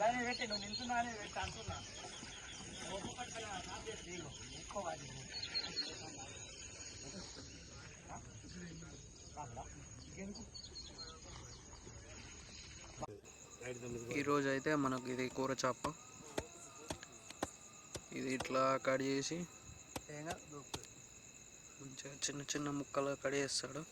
దాన్ని పెట్టి నువ్వు నిల్చున్నానే పెట్టి అంటున్నా ఎక్కువ ఈరోజు అయితే మనకు ఇది కూర చేప, ఇది ఇట్లా కట్ చేసి మంచిగా చిన్న చిన్న ముక్కలు కట్ చేస్తాడు.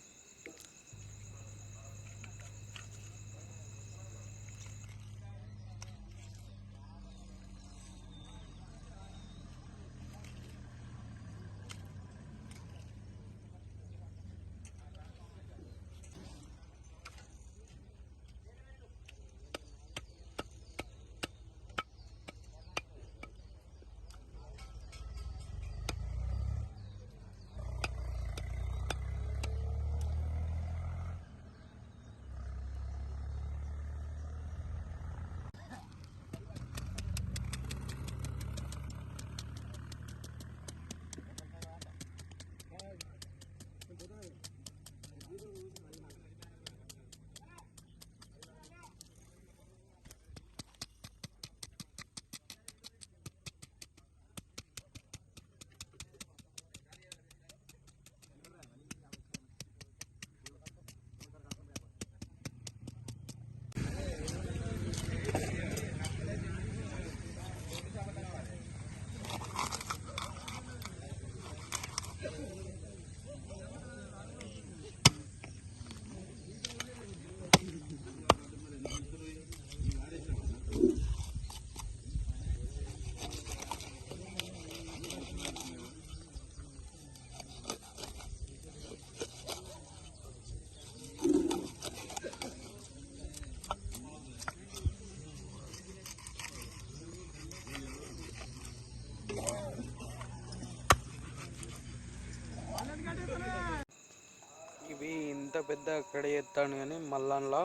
ఇవి ఇంత పెద్ద అక్కడ ఎత్తాడు కానీ మళ్ళా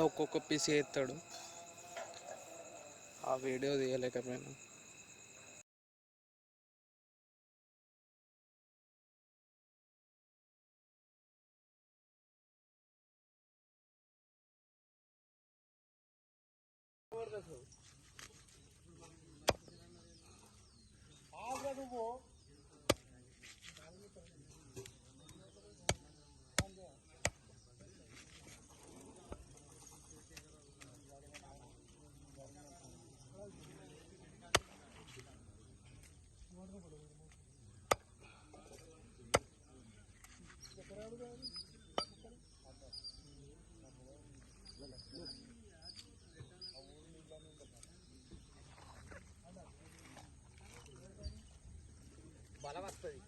ఒక్కొక్క పీస్ ఎత్తాడు. ఆ వీడియో తీయలేకపోయినా. బలం వస్తుంది.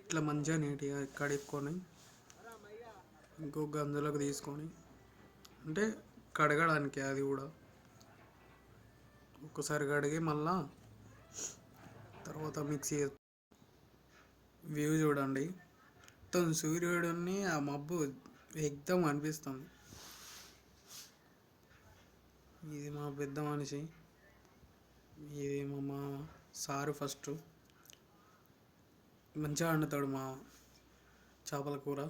ఇట్లా మంచిగా నీట్గా కడుక్కొని ఇంకో గంజులకు తీసుకొని, అంటే కడగడానికి అది కూడా ఒక్కసారి కడిగి మళ్ళా తర్వాత మిక్సీ. వ్యూ చూడండి, మొత్తం సూర్యుడిని ఆ మబ్బు ఎగ్దం అనిపిస్తుంది. ఇది మా పెద్ద మనిషి, ఇది మా సారు. ఫస్ట్ మంచిగా వండుతాడు మా చేపల కూర.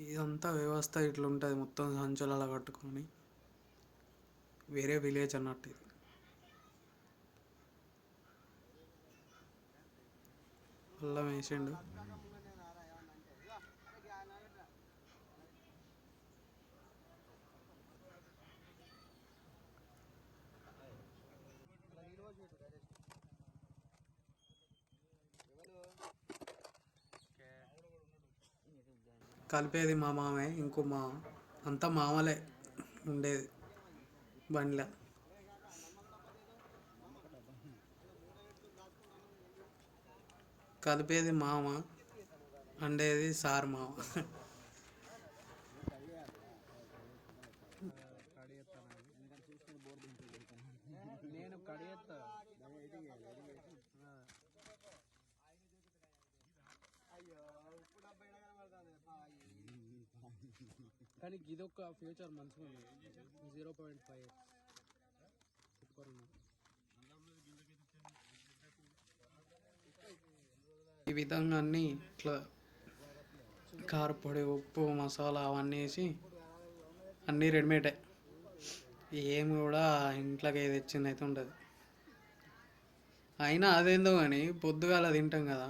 ఇదంతా వ్యవస్థ ఇట్లా ఉంటుంది, మొత్తం సంచులలో కట్టుకొని. వేరే విలేజ్ అన్నట్టు ఇది. అల్లం వేసిండు. కలిపేది మా మామే, ఇంకో మా అంతా మామలే ఉండేది బండిలో. కలిపేది మామ, అండేది సార్ మామ. నేను కడిగేస్తా. కానీ ఇదొక ఫ్యూచర్ మంచిగా ఉంది. 0.5 సూపర్ ఉంది. ఈ విధంగా అన్నీ ఇట్లా కారపొడి, ఉప్పు, మసాలా అవన్నీ వేసి అన్నీ రెడీమేడే. ఏమి కూడా ఇంట్లోకి తెచ్చింది అయితే ఉంటుంది. అయినా అదేందో కానీ పొద్దుగాల తింటాం కదా,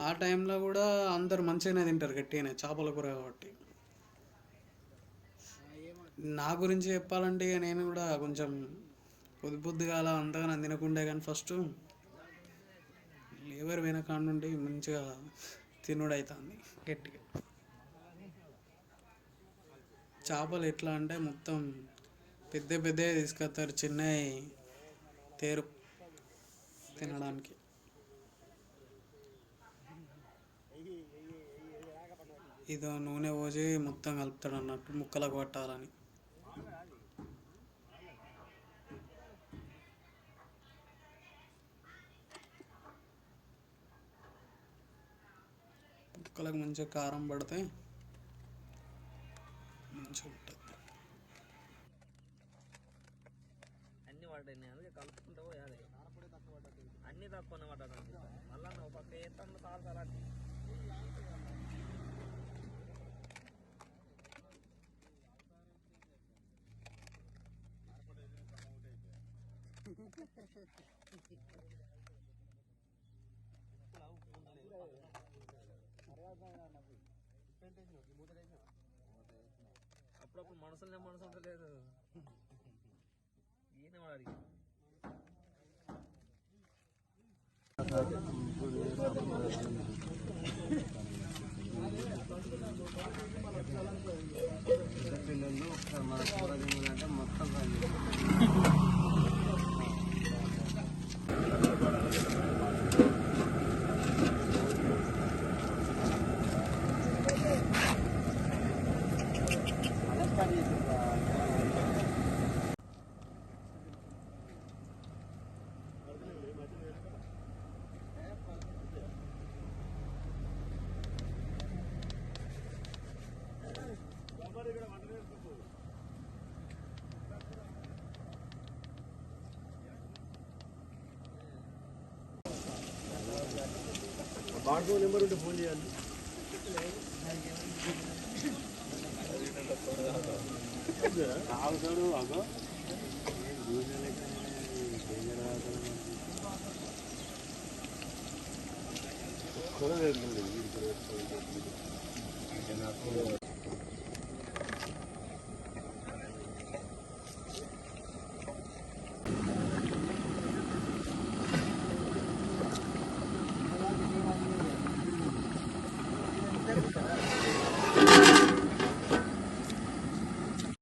ఆ టైంలో కూడా అందరు మంచిగానే తింటారు, గట్టిగానే, చేపల కూర కాబట్టి. నా గురించి చెప్పాలంటే ఇక నేను కూడా కొంచెం పొద్దుగాల అంతగా తినకుండే, కానీ ఫస్ట్ లేవర్ వెనకాడ నుండి మంచిగా తినుడు అవుతుంది గట్టిగా. చేపలు ఎట్లా అంటే మొత్తం పెద్ద పెద్దవి తీసుకొస్తారు, చిన్నవి తేరు తినడానికి. ఇదో నూనె పోసి మొత్తం కలుపుతాడు అన్నట్టు ముక్కలకు పట్టాలని. ముక్కలకు మంచిగా కారం పడితే మంచిగా ఉంటుంది. అన్ని పడ్డాయి, అందుకే కలుపుకుంటూ పోయాలి. అన్ని తక్కువనే పడ్డాడు మళ్ళా ఒక పక్క వేస్తాను సార్ అలాంటి. అప్పుడప్పుడు మనసులనే మనసు ఉండలేదు. ఈయన వాడు పిల్లలు ఒకసారి మన కూర తినాలంటే మొత్తం బాంకు నెంబర్ ఉంటే ఫోన్ చేయాలి. ఆగుతాడు అగో కూడా